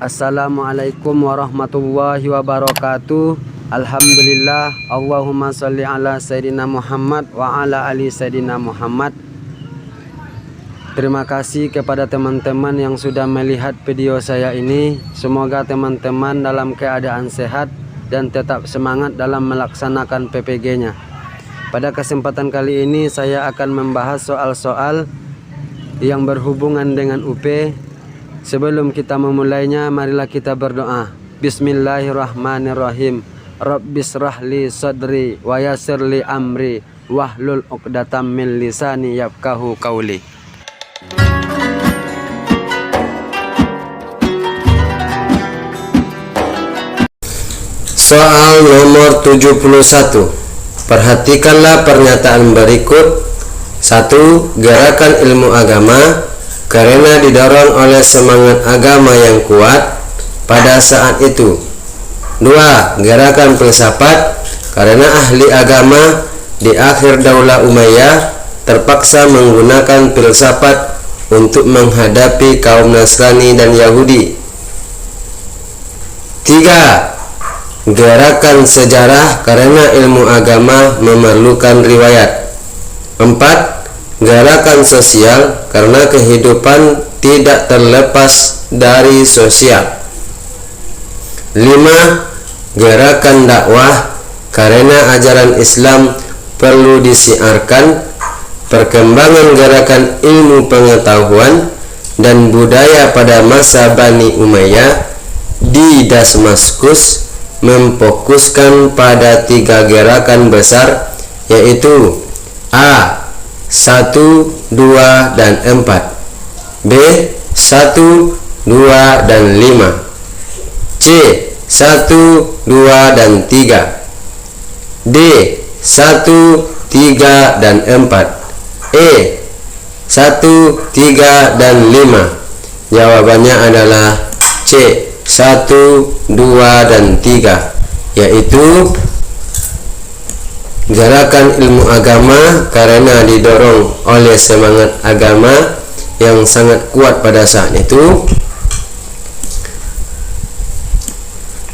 Assalamualaikum warahmatullahi wabarakatuh. Alhamdulillah. Allahumma sholli ala Sayyidina Muhammad wa ala ali Sayyidina Muhammad. Terima kasih kepada teman-teman yang sudah melihat video saya ini. Semoga teman-teman dalam keadaan sehat dan tetap semangat dalam melaksanakan PPG-nya. Pada kesempatan kali ini saya akan membahas soal-soal yang berhubungan dengan UP. Sebelum kita memulainya, marilah kita berdoa. Bismillahirrahmanirrahim. Rabbishrahli sadri wa yassirli amri wahlul 'uqdatam min lisani yafqahu qauli. Soal nomor 71. Perhatikanlah pernyataan berikut. 1. Gerakan ilmu agama karena didorong oleh semangat agama yang kuat pada saat itu. 2. Gerakan filsafat karena ahli agama di akhir Daulah Umayyah terpaksa menggunakan filsafat untuk menghadapi kaum Nasrani dan Yahudi. 3. Gerakan sejarah karena ilmu agama memerlukan riwayat. 4. Gerakan sosial karena kehidupan tidak terlepas dari sosial. 5. Gerakan dakwah karena ajaran Islam perlu disiarkan. Perkembangan gerakan ilmu pengetahuan dan budaya pada masa Bani Umayyah di Damaskus memfokuskan pada 3 gerakan besar, yaitu A. 1, 2, dan 4, B. 1, 2, dan 5, C. 1, 2, dan 3, D. 1, 3, dan 4, E. 1, 3, dan 5. Jawabannya adalah C. 1, 2, dan 3, yaitu gerakan ilmu agama karena didorong oleh semangat agama yang sangat kuat pada saat itu.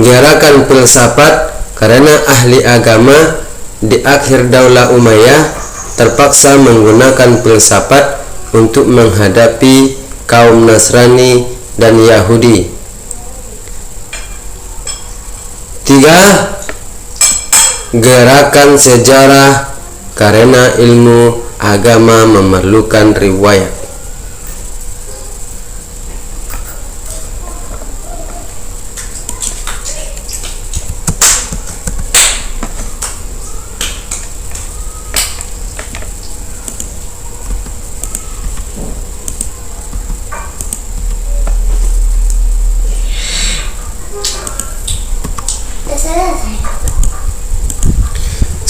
Gerakan filsafat karena ahli agama di akhir Daulah Umayyah terpaksa menggunakan filsafat untuk menghadapi kaum Nasrani dan Yahudi. 3. Gerakan sejarah karena ilmu agama memerlukan riwayat.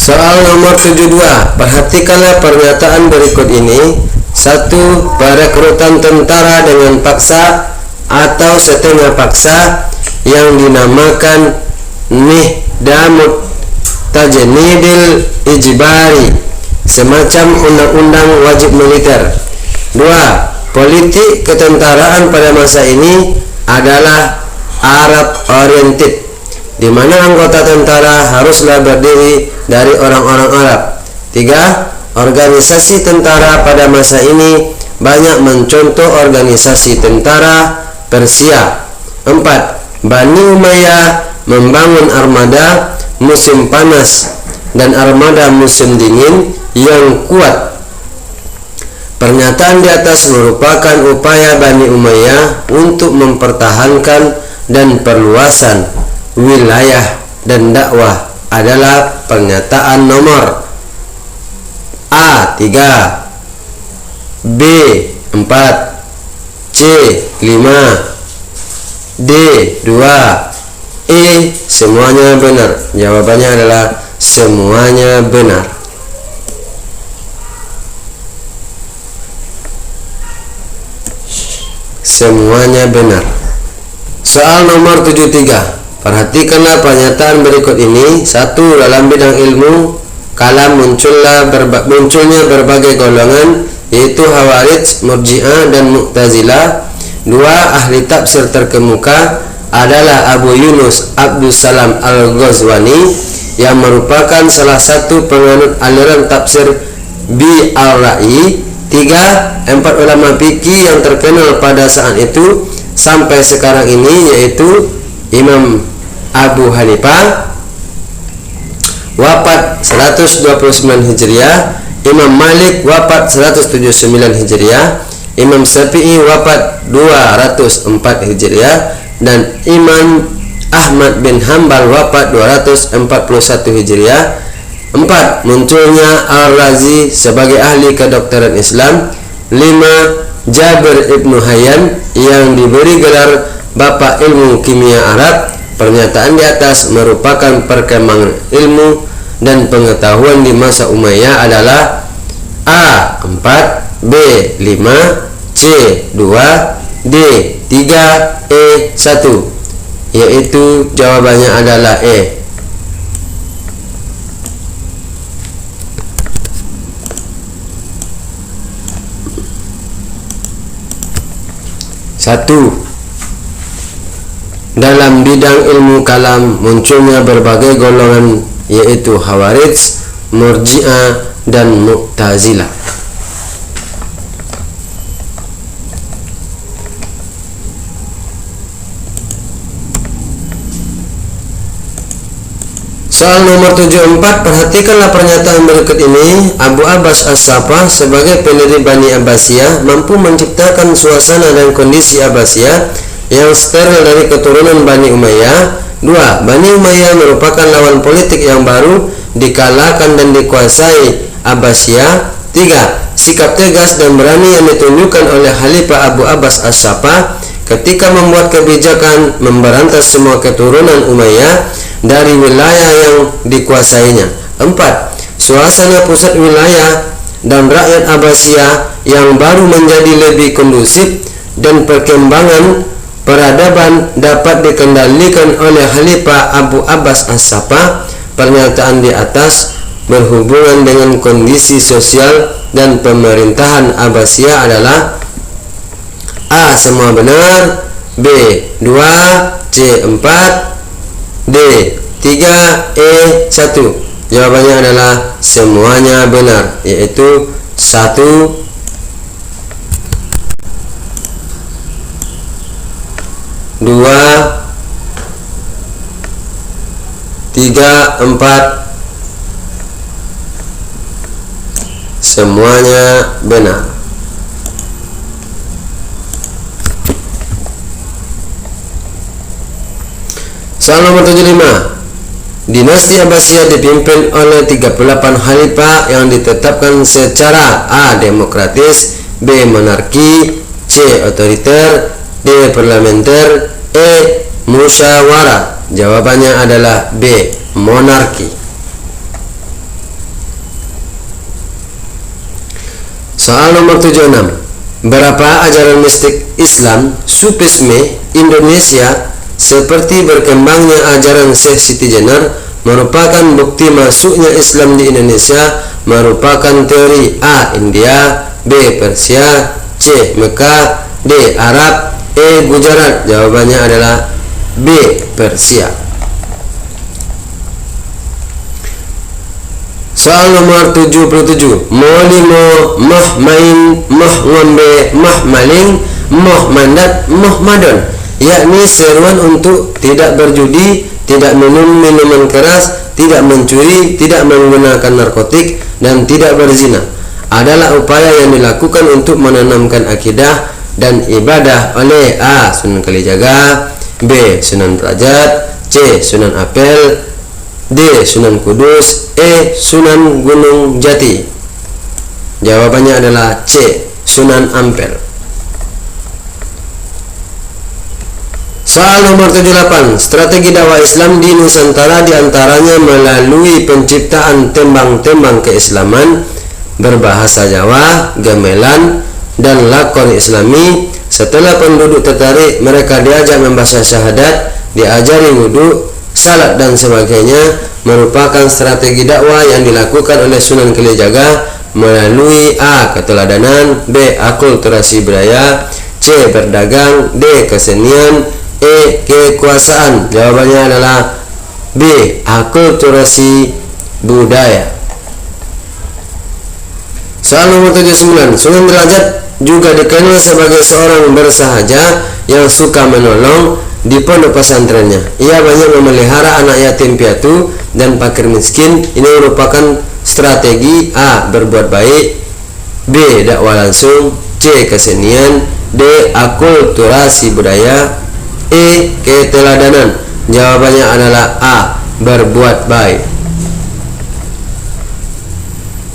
Soal nomor 72. Perhatikanlah pernyataan berikut ini. 1. Perekrutan tentara dengan paksa atau setengah paksa yang dinamakan Nihdamut Tajnidil Ijbari, semacam undang-undang wajib militer. 2. Politik ketentaraan pada masa ini adalah Arab oriented, di mana anggota tentara haruslah berdiri dari orang-orang Arab. 3. Organisasi tentara pada masa ini banyak mencontoh organisasi tentara Persia. 4. Bani Umayyah membangun armada musim panas dan armada musim dingin yang kuat. Pernyataan di atas merupakan upaya Bani Umayyah untuk mempertahankan dan perluasan wilayah dan dakwah adalah pernyataan nomor A. 3, B. 4, C. 5, D. 2, E. Semuanya benar. Jawabannya adalah semuanya benar. Semuanya benar. Soal nomor 73. Perhatikanlah pernyataan berikut ini. 1. Dalam bidang ilmu kalam munculnya berbagai golongan, yaitu Khawarij, Murji'ah, dan Mu'tazilah. Dua ahli tafsir terkemuka adalah Abu Yunus Abdus Salam Al-Ghazwani yang merupakan salah satu penganut aliran tafsir Bi al-Ra'i. Tiga, empat ulama fikih yang terkenal pada saat itu sampai sekarang ini, yaitu Imam Abu Hanifah wafat 129 Hijriah, Imam Malik wafat 179 Hijriah, Imam Syafi'i wafat 204 Hijriah, dan Imam Ahmad bin Hanbal wafat 241 Hijriah. 4. Munculnya Al-Razi sebagai ahli kedokteran Islam. 5. Jabir ibnu Hayyan yang diberi gelar Bapak Ilmu Kimia Arab. Pernyataan di atas merupakan perkembangan ilmu dan pengetahuan di masa Umayyah adalah A. 4, B. 5, C. 2, D. 3, E. 1, yaitu jawabannya adalah E. 1. Dalam bidang ilmu kalam munculnya berbagai golongan, yaitu Khawarij, Murji'ah, dan Mu'tazilah. Soal nomor 74, perhatikanlah pernyataan berikut ini. Abu Abbas As-Saffah sebagai pendiri Bani Abbasiyah mampu menciptakan suasana dan kondisi Abbasiyah yang steril dari keturunan Bani Umayyah. 2. Bani Umayyah merupakan lawan politik yang baru dikalahkan dan dikuasai Abbasiyah. 3. Sikap tegas dan berani yang ditunjukkan oleh Khalifah Abu Abbas As-Saffah ketika membuat kebijakan memberantas semua keturunan Umayyah dari wilayah yang dikuasainya. 4. Suasana pusat wilayah dan rakyat Abbasiyah yang baru menjadi lebih kondusif dan perkembangan peradaban dapat dikendalikan oleh Khalifah Abu Abbas As-Saffah. Pernyataan di atas berhubungan dengan kondisi sosial dan pemerintahan Abbasiyah adalah A. Semua benar, B. 2, C. 4, D. 3, E. 1. Jawabannya adalah semuanya benar, yaitu 1, 2, 3, 4. Semuanya benar. Soal nomor 75. Dinasti Abbasiyah dipimpin oleh 38 khalifah yang ditetapkan secara A. demokratis, B. monarki, C. otoriter, D. parlementer, E. musyawarah. Jawabannya adalah B. monarki. Soal nomor 76. Berapa ajaran mistik Islam Sufisme Indonesia seperti berkembangnya ajaran Syekh Siti Jenar merupakan bukti masuknya Islam di Indonesia? Merupakan teori A. India, B. Persia, C. Mekah, D. Arab, E. Gujarat. Jawabannya adalah B. Persia. Soal nomor 77. Molimo, moh main, moh ngombe, moh maling, moh mandat, moh madon, yakni seruan untuk tidak berjudi, tidak minum minuman keras, tidak mencuri, tidak menggunakan narkotik, dan tidak berzina, adalah upaya yang dilakukan untuk menanamkan akidah dan ibadah oleh A. Sunan Kalijaga, B. Sunan Derajat, C. Sunan Ampel, D. Sunan Kudus, E. Sunan Gunung Jati. Jawabannya adalah C. Sunan Ampel. Soal nomor 78. Strategi dakwah Islam di Nusantara diantaranya melalui penciptaan tembang-tembang keislaman berbahasa Jawa, gamelan, dan lakon islami. Setelah penduduk tertarik, mereka diajak membaca syahadat, diajari wudhu, salat, dan sebagainya. Merupakan strategi dakwah yang dilakukan oleh Sunan Kalijaga melalui A. keteladanan, B. akulturasi budaya, C. C. Berdagang. D. Kesenian. E. Kekuasaan. Jawabannya adalah B. Akulturasi budaya. Soal nomor 79. Sunan Derajat juga dikenal sebagai seorang bersahaja yang suka menolong di pondok pesantrennya. Ia banyak memelihara anak yatim piatu dan fakir miskin. Ini merupakan strategi A. Berbuat baik, B. Dakwah langsung, C. Kesenian, D. Akulturasi budaya, E. Keteladanan. Jawabannya adalah A. Berbuat baik.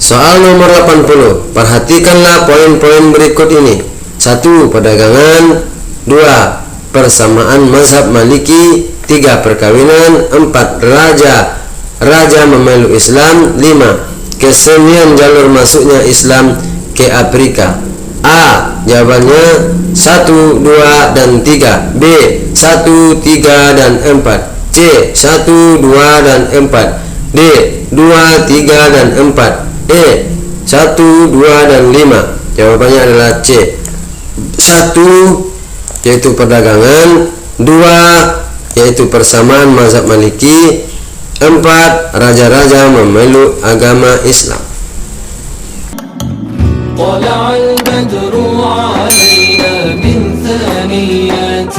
Soal nomor 80. Perhatikanlah poin-poin berikut ini. 1. Perdagangan. 2. Persamaan mazhab Maliki. 3. Perkawinan. 4. Raja memeluk Islam. 5. Kesenian jalur masuknya Islam ke Afrika. A. Jawabannya 1, 2, dan 3. B. 1, 3, dan 4. C. 1, 2, dan 4. D. 2, 3, dan 4. E. 1, 2, dan 5. Jawabannya adalah C. 1 yaitu perdagangan, 2 yaitu persamaan mazhab Maliki, 4 raja-raja memeluk agama Islam. طلع البدر علينا من ثنيات